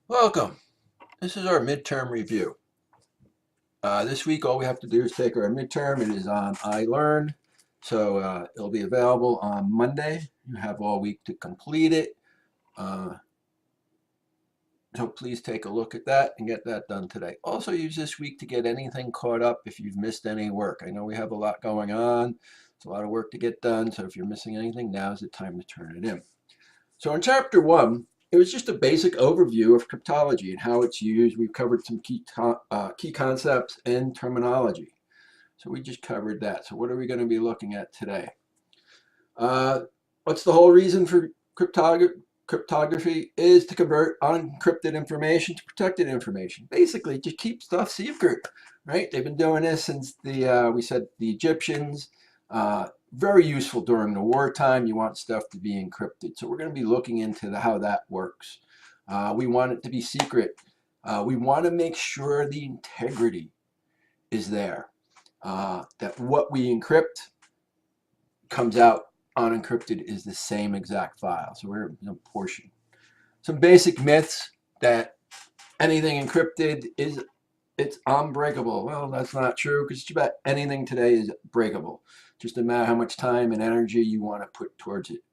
Welcome. This is our midterm review. This week, all we have to do is take our midterm. It is on iLearn, so it'll be available on Monday. You have all week to complete it. Uh, so please take a look at that and get that done today. Also, use this week to get anything caught up if you've missed any work. I know we have a lot going on. It's a lot of work to get done, so if you're missing anything, now's the time to turn it in. So in chapter 1, it was just a basic overview of cryptology and how it's used. We've covered some key concepts and terminology. So we just covered that. So what are we going to be looking at today? What's the whole reason for cryptography is to convert unencrypted information to protected information. Basically, to keep stuff secret, right? They've been doing this since we said the Egyptians. Very useful during the wartime. You want stuff to be encrypted. So we're going to be looking into how that works. We want it to be secret. We want to make sure the integrity is there. That what we encrypt comes out unencrypted is the same exact file. So we're in a portion. Some basic myths that anything encrypted it's unbreakable. Well, that's not true because just about anything today is breakable. Just a matter how much time and energy you want to put towards it.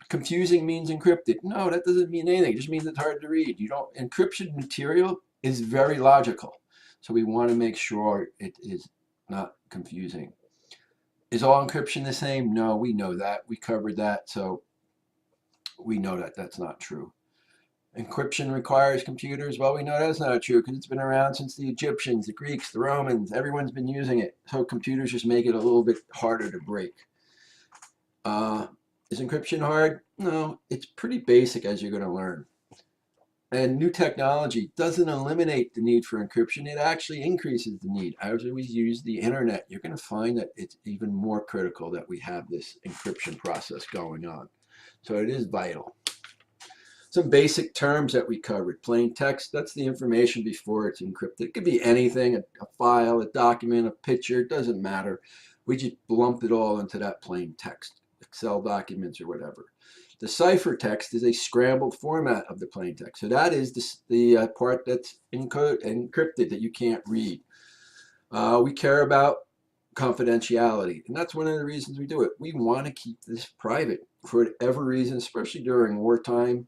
Confusing means encrypted. No, that doesn't mean anything. It just means it's hard to read. Encryption material is very logical. So we want to make sure it is not confusing. Is all encryption the same? No, we know that. We covered that. So we know that that's not true. Encryption requires computers. Well, we know that's not true because it's been around since the Egyptians, the Greeks, the Romans. Everyone's been using it. So computers just make it a little bit harder to break. Is encryption hard? No, it's pretty basic as you're going to learn. And new technology doesn't eliminate the need for encryption. It actually increases the need. I always use the internet. You're going to find that it's even more critical that we have this encryption process going on. So it is vital. Some basic terms that we covered. Plain text, that's the information before it's encrypted. It could be anything, a file, a document, a picture, it doesn't matter. We just lump it all into that plain text, Excel documents or whatever. The cipher text is a scrambled format of the plain text. So that is the part that's encrypted that you can't read. We care about confidentiality, and that's one of the reasons we do it. We want to keep this private for whatever reason, especially during wartime.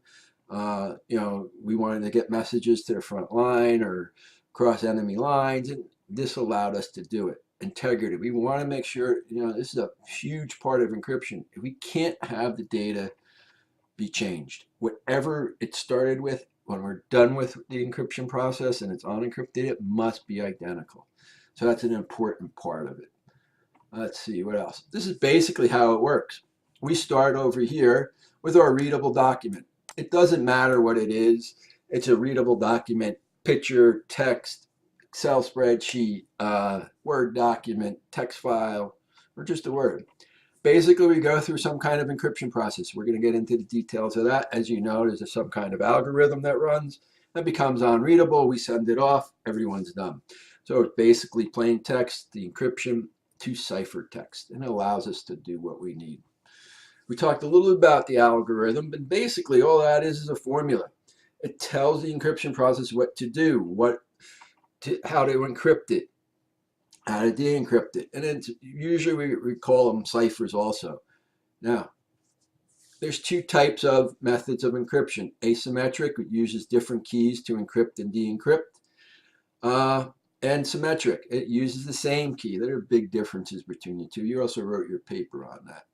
We wanted to get messages to the front line or cross enemy lines, and this allowed us to do it. Integrity. We want to make sure, this is a huge part of encryption. We can't have the data be changed. Whatever it started with, when we're done with the encryption process and it's unencrypted, it must be identical. So that's an important part of it. Let's see, what else? This is basically how it works. We start over here with our readable document. It doesn't matter what it is. It's a readable document, picture, text, Excel spreadsheet, Word document, text file, or just a word. Basically, we go through some kind of encryption process. We're going to get into the details of that. As you know, there's some kind of algorithm that runs. That becomes unreadable. We send it off. Everyone's done. So it's basically plain text, the encryption to cipher text, and it allows us to do what we need. We talked a little bit about the algorithm, but basically all that is a formula. It tells the encryption process what to do, how to encrypt it, how to de-encrypt it. And it's usually we call them ciphers also. Now, there's two types of methods of encryption. Asymmetric, which uses different keys to encrypt and de-encrypt. And symmetric, it uses the same key. There are big differences between the two. You also wrote your paper on that.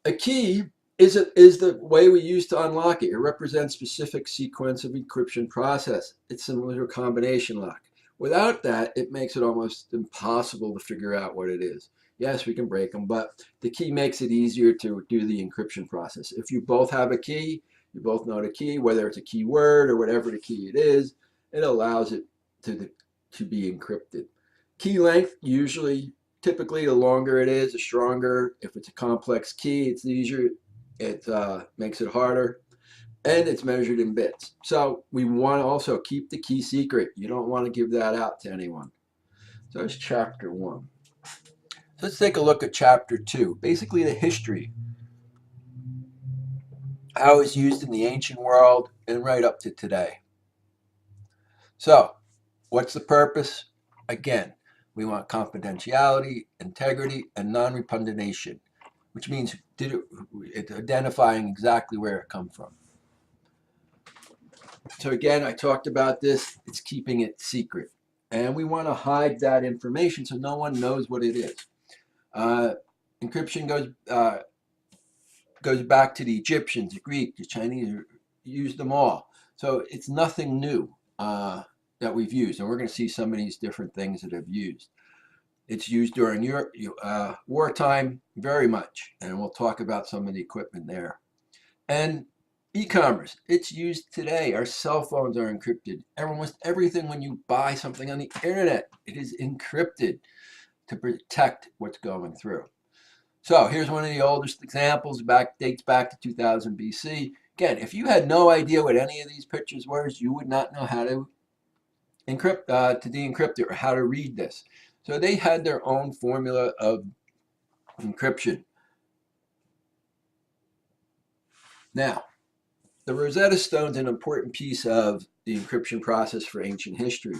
A key is the way we use to unlock it. It represents a specific sequence of encryption process. It's similar to a combination lock. Without that, it makes it almost impossible to figure out what it is. Yes, we can break them, but the key makes it easier to do the encryption process. If you both have a key, you both know the key, whether it's a keyword or whatever the key it is, it allows it to be encrypted. Key length, typically the longer it is, the stronger. If it's a complex key, it's easier. It makes it harder. And it's measured in bits. So we want to also keep the key secret. You don't want to give that out to anyone. So that's chapter 1. So let's take a look at chapter 2. Basically the history how it was used in the ancient world, and right up to today. So, what's the purpose? Again, we want confidentiality, integrity, and non-repudiation, which means it's identifying exactly where it come from. So again, I talked about this. It's keeping it secret. And we want to hide that information so no one knows what it is. Encryption goes back to the Egyptians, the Greek, the Chinese, used them all. So it's nothing new that we've used. And we're going to see some of these different things that have used. It's used during wartime very much. And we'll talk about some of the equipment there. And e-commerce, it's used today. Our cell phones are encrypted. Almost everything when you buy something on the internet, it is encrypted to protect what's going through. So here's one of the oldest examples, dates back to 2000 BC. Again, if you had no idea what any of these pictures were, you would not know how to encrypt, to de-encrypt it or how to read this. So they had their own formula of encryption. Now, the Rosetta Stone is an important piece of the encryption process for ancient history.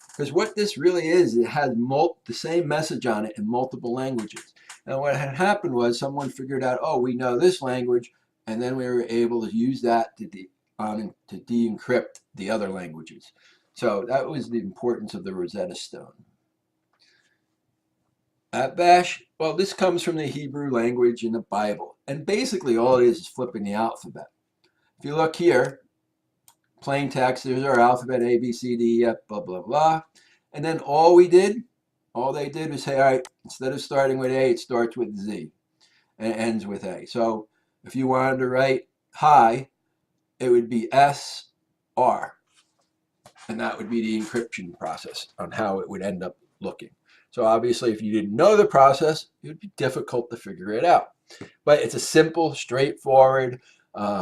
Because what this really is, it has the same message on it in multiple languages. And what had happened was someone figured out, oh, we know this language, and then we were able to use that to de-encrypt the other languages. So that was the importance of the Rosetta Stone. Bash, well, this comes from the Hebrew language in the Bible. And basically all it is flipping the alphabet. If you look here, plain text, there's our alphabet, A, B, C, D, E, F, blah, blah, blah. And then all they did was say, all right, instead of starting with A, it starts with Z and it ends with A. So if you wanted to write hi, it would be S, R. And that would be the encryption process on how it would end up looking. So obviously, if you didn't know the process, it would be difficult to figure it out. But it's a simple, straightforward,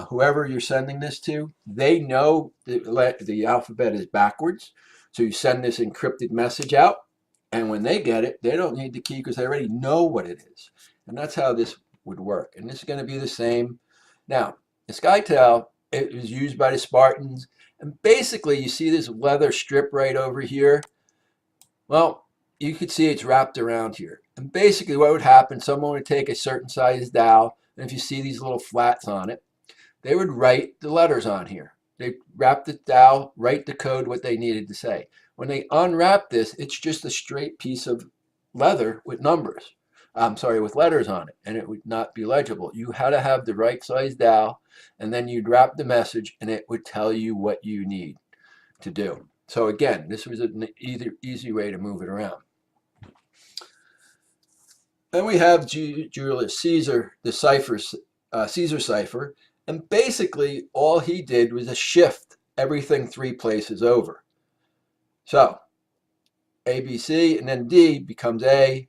whoever you're sending this to, they know the alphabet is backwards. So you send this encrypted message out, and when they get it, they don't need the key because they already know what it is. And that's how this would work. And this is going to be the same. Now, the SkyTel, it was used by the Spartans. And basically, you see this leather strip right over here. Well, you could see it's wrapped around here. And basically what would happen, someone would take a certain size dowel, and if you see these little flats on it, they would write the letters on here. They wrap the dowel, write the code, what they needed to say. When they unwrap this, it's just a straight piece of leather with numbers. With letters on it, and it would not be legible. You had to have the right size dowel, and then you'd wrap the message, and it would tell you what you need to do. So again, this was an easy way to move it around. Then we have Julius Caesar, the Caesar cipher, and basically all he did was shift everything 3 places over. So A, B, C, and then D becomes A,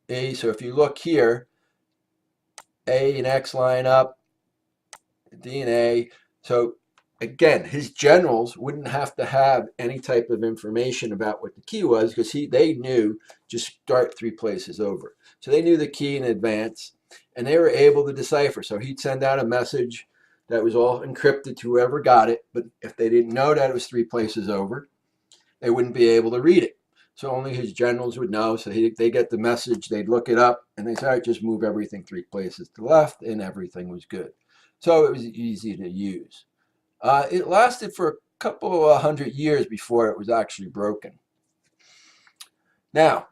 E. So if you look here, A and X line up, D and A. So again, his generals wouldn't have to have any type of information about what the key was because they knew just start 3 places over. So they knew the key in advance, and they were able to decipher. So he'd send out a message that was all encrypted to whoever got it, but if they didn't know that it was 3 places over, they wouldn't be able to read it. So only his generals would know. So they get the message, they'd look it up, and they'd say, all right, just move everything 3 places to the left, and everything was good. So it was easy to use. It lasted for a couple of 100 years before it was actually broken. Now,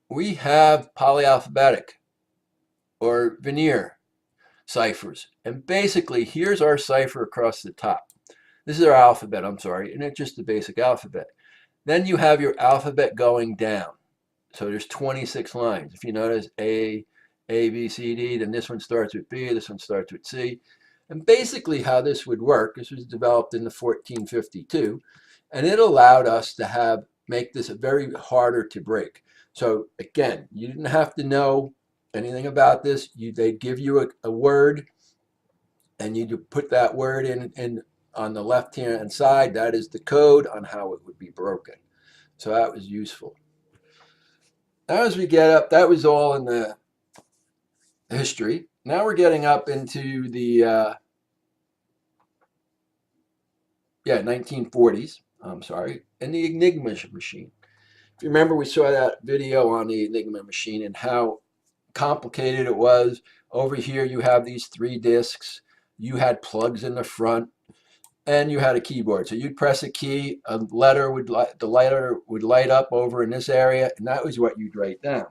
we have polyalphabetic or veneer ciphers. And basically, here's our cipher across the top. This is our alphabet, and it's just the basic alphabet. Then you have your alphabet going down. So there's 26 lines. If you notice A, B, C, D, then this one starts with B, this one starts with C. And basically how this would work, this was developed in the 1452, and it allowed us to make this very harder to break. So again, you didn't have to know anything about this. They'd give you a word, and you'd put that word in on the left-hand side. That is the code on how it would be broken. So that was useful. Now as we get up, that was all in the history. Now we're getting up into the 1940s. I'm sorry, and the Enigma machine. If you remember, we saw that video on the Enigma machine and how complicated it was. Over here, you have these 3 disks. You had plugs in the front, and you had a keyboard. So you'd press a key, the letter would light up over in this area, and that was what you'd write down.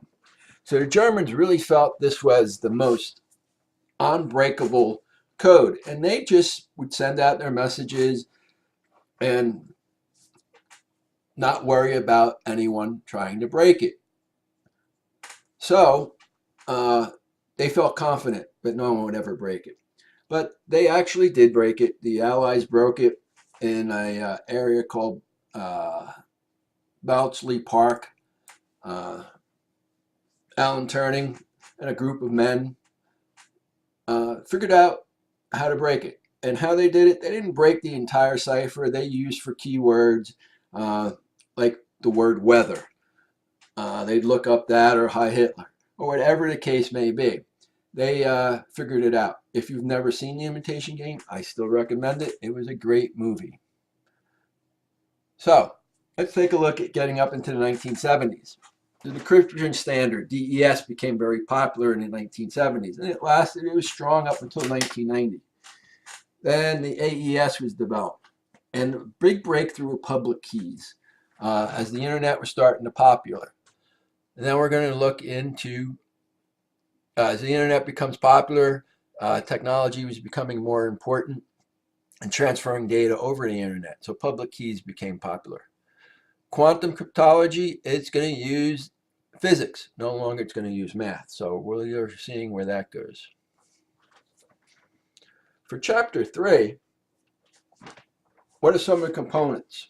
So the Germans really felt this was the most unbreakable code, and they just would send out their messages and not worry about anyone trying to break it. So they felt confident that no one would ever break it. But they actually did break it. The Allies broke it in an area called Bletchley Park. Alan Turing and a group of men figured out how to break it. And how they did it, they didn't break the entire cipher. They used for keywords like the word weather. They'd look up that or Heil Hitler or whatever the case may be. They figured it out. If you've never seen The Imitation Game, I still recommend it. It was a great movie. So let's take a look at getting up into the 1970s. The decryption standard, DES, became very popular in the 1970s, and it was strong up until 1990. Then the AES was developed, and the big breakthrough of public keys as the internet was starting to popular. And then we're going to look into, as the internet becomes popular, technology was becoming more important and transferring data over the internet. So public keys became popular. Quantum cryptology, it's going to use physics. No longer it's going to use math. So we're seeing where that goes. For chapter 3, what are some of the components?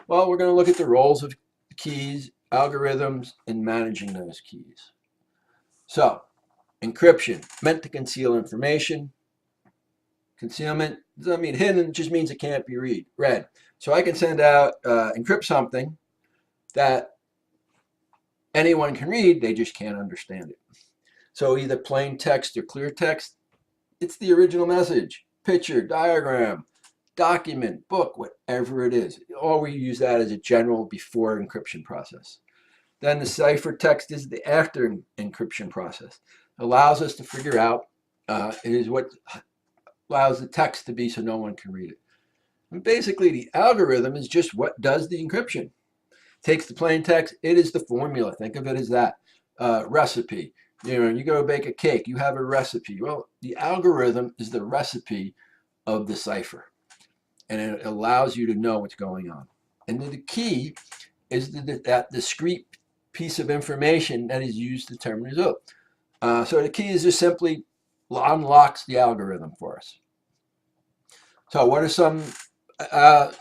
Well, we're going to look at the roles of keys, algorithms, and managing those keys. So, encryption, meant to conceal information. Concealment doesn't mean hidden, it just means it can't be read. So I can send out, encrypt something that anyone can read, they just can't understand it. So either plain text or clear text, it's the original message, picture, diagram, document, book, whatever it is. Or we use that as a general before encryption process. Then the ciphertext is the after encryption process. It allows us to figure out, it is what allows the text to be so no one can read it. And basically the algorithm is just what does the encryption. Takes the plain text, it is the formula. Think of it as that. Recipe. You go bake a cake, you have a recipe. Well, the algorithm is the recipe of the cipher. And it allows you to know what's going on. And then the key is that discrete piece of information that is used to determine the result. So the key is just simply unlocks the algorithm for us. So what are some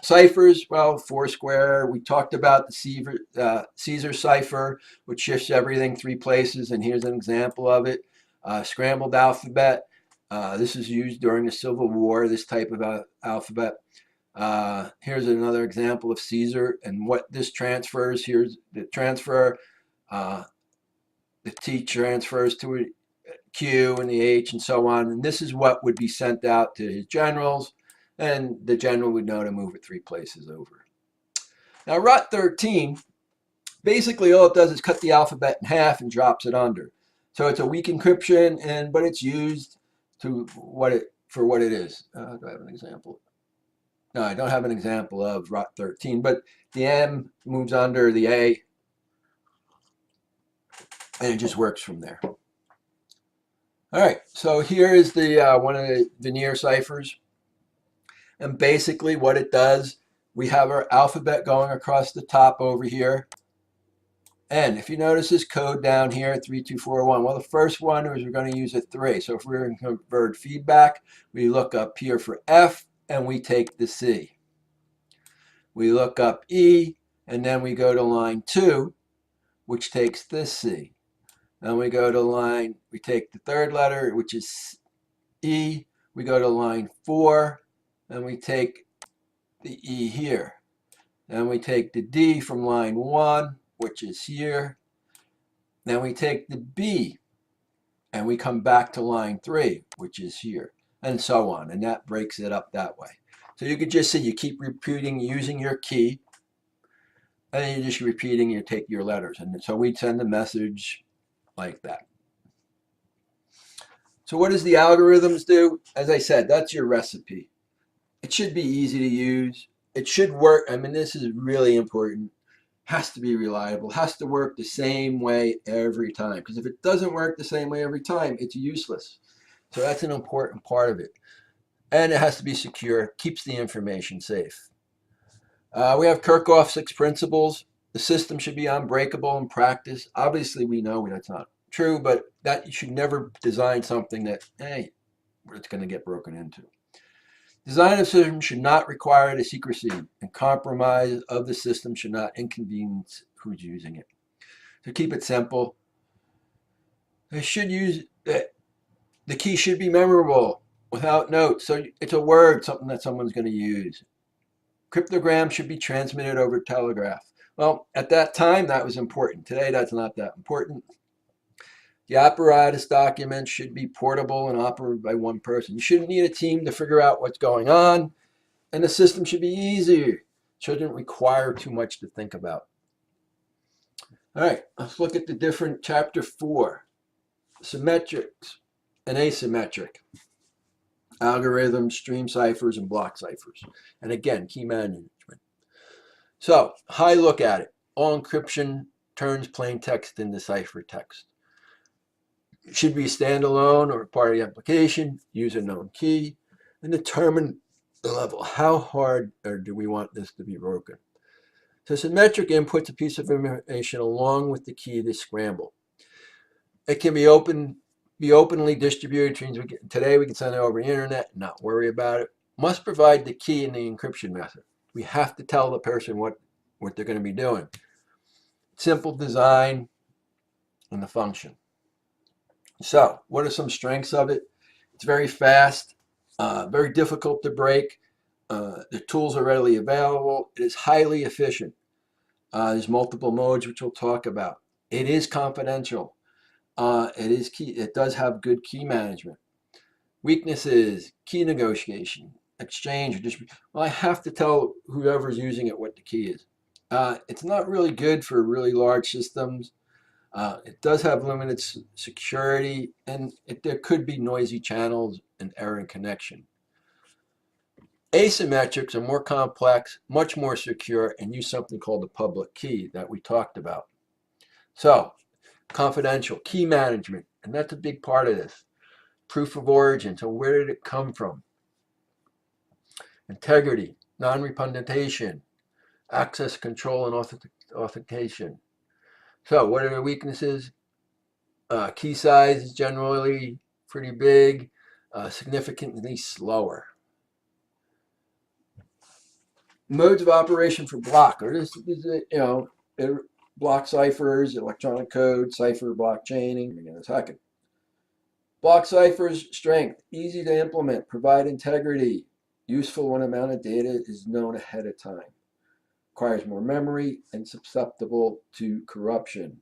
ciphers? Well, Foursquare. We talked about the Caesar cipher, which shifts everything 3 places, and here's an example of it. Scrambled alphabet. This is used during the Civil War, this type of alphabet. Here's another example of Caesar and what this transfers. Here's the transfer. The T transfers to a Q and the H and so on. And this is what would be sent out to his generals. And the general would know to move it 3 places over. Now, Rot 13, basically all it does is cut the alphabet in half and drops it under. So it's a weak encryption, but it's used for what it is. Do I have an example? No, I don't have an example of Rot 13, but the M moves under the A, and it just works from there. All right, so here is the one of the veneer ciphers. And basically what it does, we have our alphabet going across the top over here. And if you notice this code down here, 3241, well, the first one is we're going to use a 3. So if we're going to convert feedback, we look up here for F, and we take the C. We look up E, and then we go to line 2, which takes this C. Then we go to we take the third letter, which is E. We go to line 4, and we take the E here. Then we take the D from line 1, which is here. Then we take the B, and we come back to line 3, which is here, and so on, and that breaks it up that way. So you could just see you keep repeating using your key, and then you're just repeating, you take your letters, and so we send the message like that. So what does the algorithms do? As I said, that's your recipe. It should be easy to use. It should work. I mean, this is really important. Has to be reliable. Has to work the same way every time. Because if it doesn't work the same way every time, it's useless. So that's an important part of it. And it has to be secure. Keeps the information safe. We have Kirchhoff's 6 principles. The system should be unbreakable in practice. Obviously, we know that's not true, but that you should never design something that, hey, it's going to get broken into. Design of the system should not require the secrecy, and compromise of the system should not inconvenience who's using it. To keep it simple, they should use the key should be memorable without notes. So it's a word, something that someone's going to use. Cryptogram should be transmitted over telegraph. Well, at that time, that was important. Today, that's not that important. The apparatus document should be portable and operated by one person. You shouldn't need a team to figure out what's going on, and the system should be easy. It shouldn't require too much to think about. All right, let's look at the different chapter 4, symmetrics and asymmetric algorithms, stream ciphers, and block ciphers. And again, key management. So, high look at it. All encryption turns plain text into ciphertext. It should be standalone or part of the application, use a known key, and determine the level. How hard do we want this to be broken? So symmetric inputs a piece of information along with the key to scramble. It can be openly distributed. Today we can send it over the internet and not worry about it. Must provide the key in the encryption method. We have to tell the person what they're going to be doing. Simple design and the function. So, what are some strengths of it? It's very fast, very difficult to break. The tools are readily available. It is highly efficient. There's multiple modes, which we'll talk about. It is confidential. It is key. It does have good key management. Weaknesses: key negotiation, exchange, or distribution. Well, I have to tell whoever's using it what the key is. It's not really good for really large systems. It does have limited security, and there could be noisy channels and error in connection. Asymmetrics are more complex, much more secure, and use something called the public key that we talked about. So, confidential, key management, and that's a big part of this. Proof of origin, so where did it come from? Integrity, non-repudiation, access control, and authentication. So what are the weaknesses? Key size is generally pretty big, significantly slower. Modes of operation for block, or this is block ciphers, electronic code, cipher, blockchaining. Again, a second. Block ciphers, strength, easy to implement, provide integrity, useful when amount of data is known ahead of time. Requires more memory and susceptible to corruption.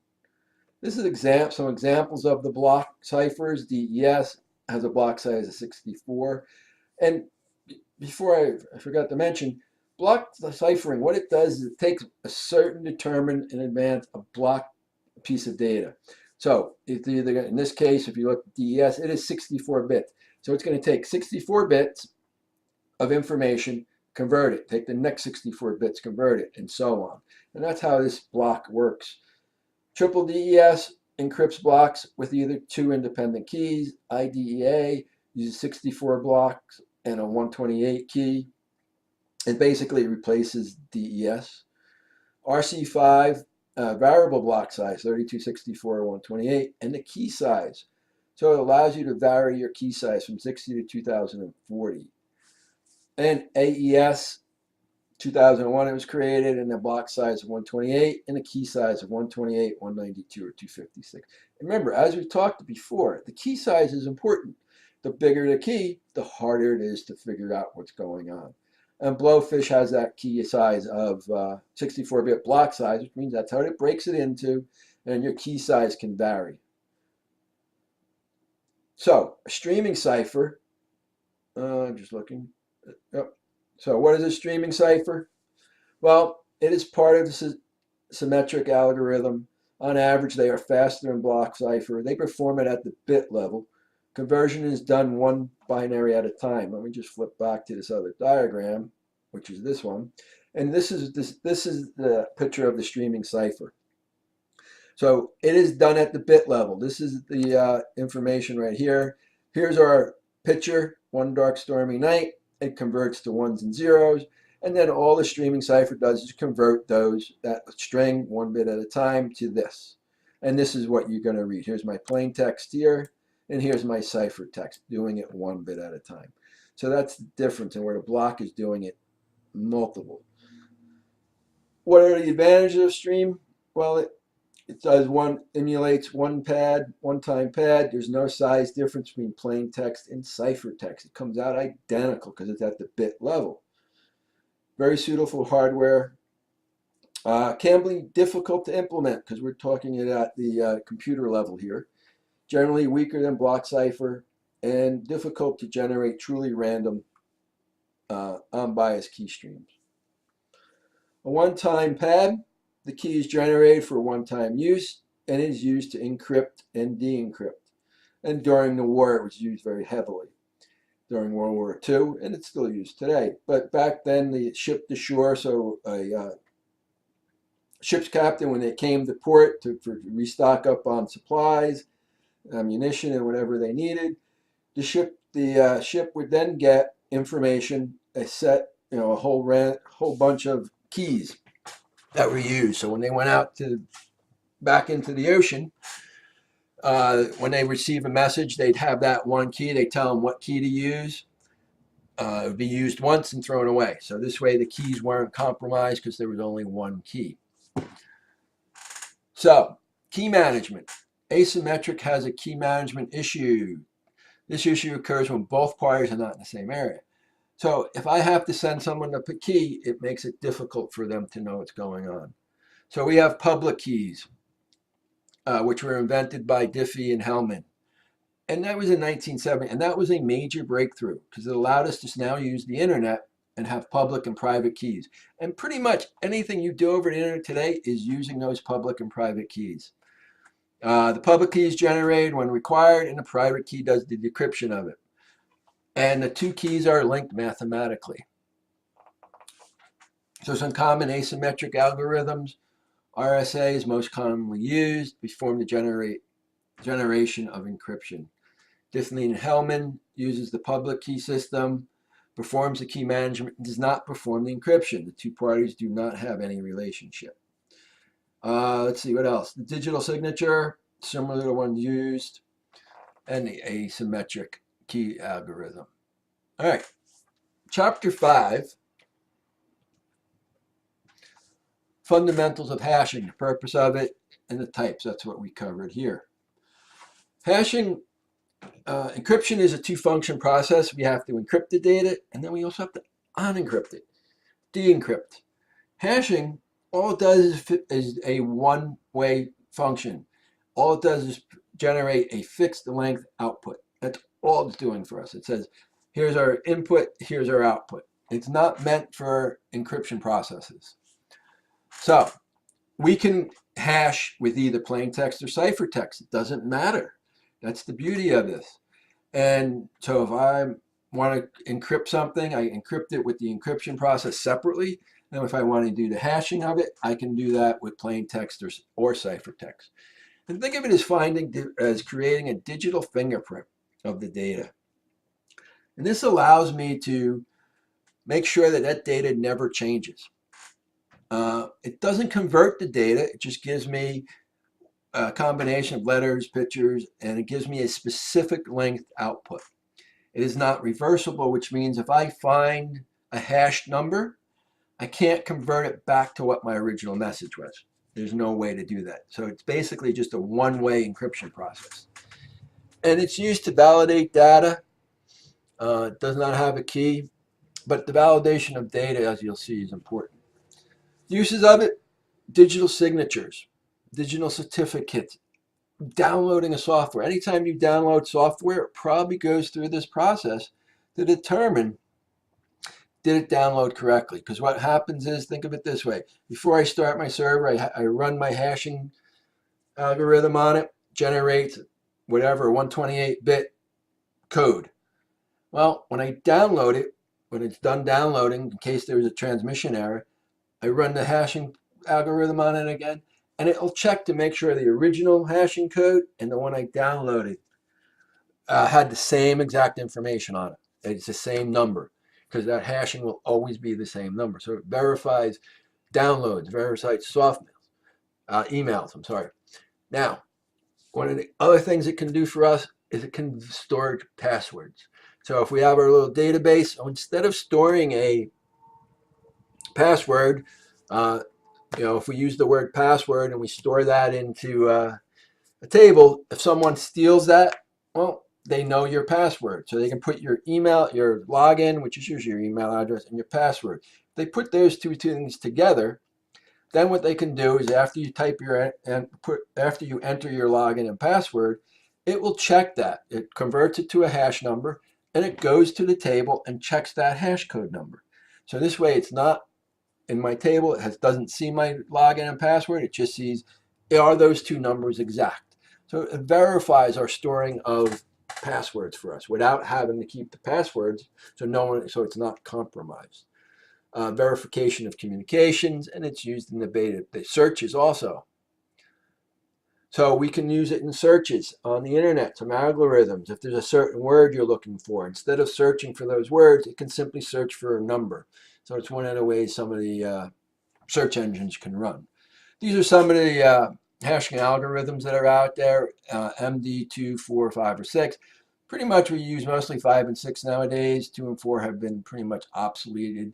This is some examples of the block ciphers. DES has a block size of 64. And before I forgot to mention, block ciphering, what it does is it takes a certain determined in advance a block piece of data. So it's either, in this case, if you look at DES, it is 64 bits. So it's going to take 64 bits of information, convert it, take the next 64 bits, convert it, and so on. And that's how this block works. Triple DES encrypts blocks with either 2 independent keys. IDEA uses 64 blocks and a 128 key. It basically replaces DES. RC5, variable block size, 32, 64, 128, and the key size. So it allows you to vary your key size from 60 to 2040. And AES, 2001 it was created, and the block size of 128 and a key size of 128, 192, or 256. And remember, as we talked before, the key size is important. The bigger the key, the harder it is to figure out what's going on. And Blowfish has that key size of 64-bit block size, which means that's how it breaks it into, and your key size can vary. So a streaming cipher, just looking. Yep. So what is a streaming cipher? Well, it is part of the symmetric algorithm. On average, they are faster than block cipher. They perform it at the bit level. Conversion is done one binary at a time. Let me just flip back to this other diagram, which is this one. And this is the picture of the streaming cipher. So it is done at the bit level. This is the information right here. Here's our picture, one dark stormy night. It converts to ones and zeros. And then all the streaming cipher does is convert that string one bit at a time to this. And this is what you're going to read. Here's my plain text here, and here's my cipher text, doing it one bit at a time. So that's the difference, and where the block is doing it multiple. What are the advantages of stream? Well, it does emulates one-time pad. There's no size difference between plain text and cipher text. It comes out identical because it's at the bit level. Very suitable for hardware. Can be difficult to implement because we're talking it at the computer level here. Generally weaker than block cipher and difficult to generate truly random unbiased key streams. A one-time pad, the key is generated for one-time use and is used to encrypt and de-encrypt. And during the war, it was used very heavily. During World War II, and it's still used today. But back then, the ship to shore, so a ship's captain, when they came to port to restock up on supplies, ammunition, and whatever they needed, the ship would then get information, a whole bunch of keys that were used. So when they went out back into the ocean, when they receive a message, they'd have that one key. They tell them what key to use. It would be used once and thrown away. So this way the keys weren't compromised because there was only one key. So key management. Asymmetric has a key management issue. This issue occurs when both parties are not in the same area. So if I have to send someone a key, it makes it difficult for them to know what's going on. So we have public keys, which were invented by Diffie and Hellman. And that was in 1970. And that was a major breakthrough because it allowed us to now use the internet and have public and private keys. And pretty much anything you do over the internet today is using those public and private keys. The public key is generated when required, and the private key does the decryption of it. And the two keys are linked mathematically. So some common asymmetric algorithms. RSA is most commonly used, perform the generation of encryption. Diffie and Hellman uses the public key system, performs the key management, and does not perform the encryption. The two parties do not have any relationship. Let's see, what else? The digital signature, similar to the one used, and the asymmetric key algorithm. All right, chapter 5, fundamentals of hashing, the purpose of it, and the types. That's what we covered here. Hashing, encryption is a two-function process. We have to encrypt the data, and then we also have to unencrypt it, de-encrypt. Hashing, all it does is a one-way function. All it does is generate a fixed length output. That's all it's doing for us. It says, here's our input, here's our output. It's not meant for encryption processes. So we can hash with either plain text or ciphertext. It doesn't matter. That's the beauty of this. And so if I want to encrypt something, I encrypt it with the encryption process separately. And if I want to do the hashing of it, I can do that with plain text or ciphertext. And think of it as creating a digital fingerprint of the data. And this allows me to make sure that that data never changes. It doesn't convert the data. It just gives me a combination of letters, pictures, and it gives me a specific length output. It is not reversible, which means if I find a hashed number, I can't convert it back to what my original message was. There's no way to do that. So it's basically just a one-way encryption process. And it's used to validate data. It does not have a key, but the validation of data, as you'll see, is important. Uses of it, digital signatures, digital certificates, downloading a software. Anytime you download software, it probably goes through this process to determine, did it download correctly? Because what happens is, think of it this way. Before I start my server, I run my hashing algorithm on it, generates whatever 128-bit code. Well, when I download it, when it's done downloading, in case there's a transmission error, I run the hashing algorithm on it again, and it'll check to make sure the original hashing code and the one I downloaded had the same exact information on it. It's the same number, because that hashing will always be the same number. So it verifies downloads, verifies emails, I'm sorry. Now, one of the other things it can do for us is it can store passwords. So if we have our little database, instead of storing a password, if we use the word password and we store that into a table, if someone steals that, well, they know your password. So they can put your email, your login, which is usually your email address, and your password. If they put those two things together, then what they can do is after you after you enter your login and password, it will check that. It converts it to a hash number, and it goes to the table and checks that hash code number. So this way, it's not in my table. It doesn't see my login and password. It just sees, are those two numbers exact? So it verifies our storing of passwords for us without having to keep the passwords, so it's not compromised. Verification of communications, and it's used in the searches also. So we can use it in searches on the internet, some algorithms. If there's a certain word you're looking for, instead of searching for those words, it can simply search for a number. So it's one of the ways some of the search engines can run. These are some of the hashing algorithms that are out there, MD 2, 4, 5, or 6. Pretty much we use mostly 5 and 6 nowadays. 2 and 4 have been pretty much obsoleted.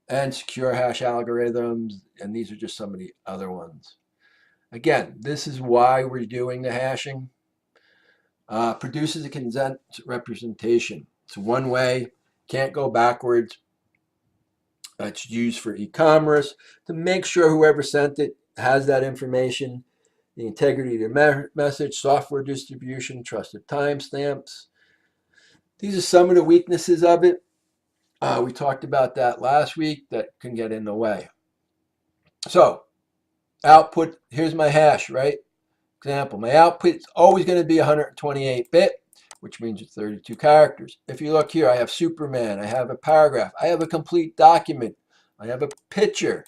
And secure hash algorithms, and these are just some of the other ones. Again, this is why we're doing the hashing. Produces a consent representation. It's one way, can't go backwards. It's used for e-commerce to make sure whoever sent it has that information, the integrity of the message, software distribution, trusted timestamps. These are some of the weaknesses of it. We talked about that last week. That can get in the way. So output, here's my hash, right? Example, my output is always going to be 128-bit, which means it's 32 characters. If you look here, I have Superman, I have a paragraph, I have a complete document, I have a picture.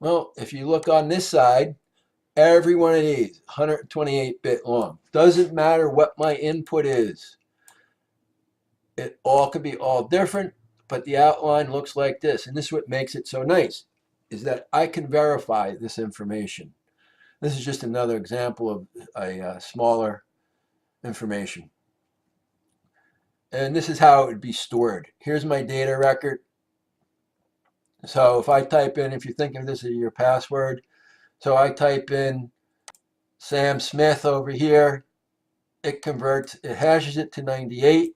Well, if you look on this side, every one of these, 128-bit long. Doesn't matter what my input is. It all could be all different, but the outline looks like this. And this is what makes it so nice, is that I can verify this information. This is just another example of a smaller information. And this is how it would be stored. Here's my data record. So if I type in, if you think of this as your password, so I type in Sam Smith over here, it converts, it hashes it to 98.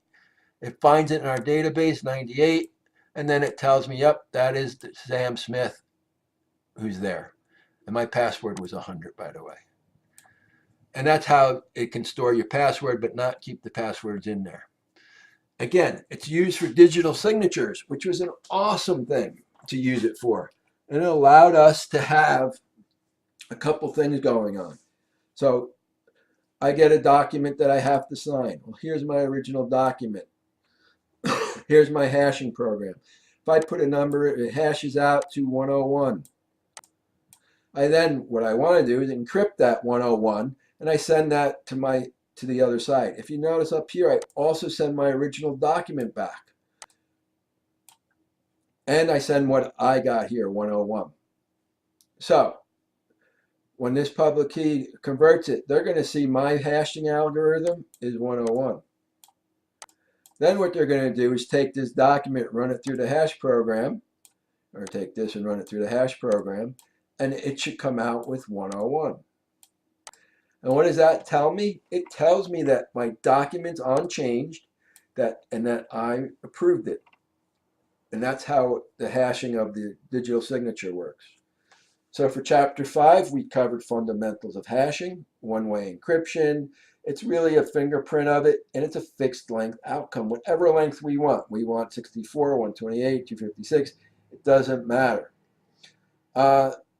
It finds it in our database, 98, and then it tells me, yep, that is Sam Smith who's there. And my password was 100, by the way. And that's how it can store your password, but not keep the passwords in there. Again, it's used for digital signatures, which was an awesome thing to use it for. And it allowed us to have a couple things going on. So I get a document that I have to sign. Well, here's my original document. Here's my hashing program. If I put a number, it hashes out to 101. What I want to do is encrypt that 101, and I send that to the other side. If you notice up here, I also send my original document back. And I send what I got here, 101. So when this public key converts it, they're going to see my hashing algorithm is 101. Then what they're going to do is take this document, run it through the hash program, or take this and run it through the hash program, and it should come out with 101. And what does that tell me? It tells me that my document's unchanged, and that I approved it. And that's how the hashing of the digital signature works. So for chapter 5, we covered fundamentals of hashing, one-way encryption. It's really a fingerprint of it, and it's a fixed length outcome, whatever length we want. We want 64, 128, 256. It doesn't matter.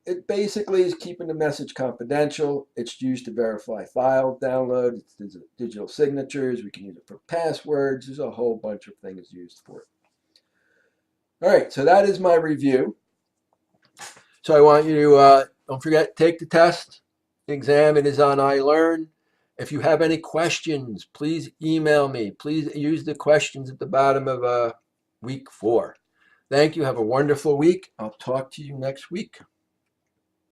It basically is keeping the message confidential. It's used to verify file download. It's digital signatures. We can use it for passwords. There's a whole bunch of things used for it. All right, so that is my review. So I want you to, don't forget, take the test. The exam, it is on iLearn. If you have any questions, please email me. Please use the questions at the bottom of week 4. Thank you. Have a wonderful week. I'll talk to you next week.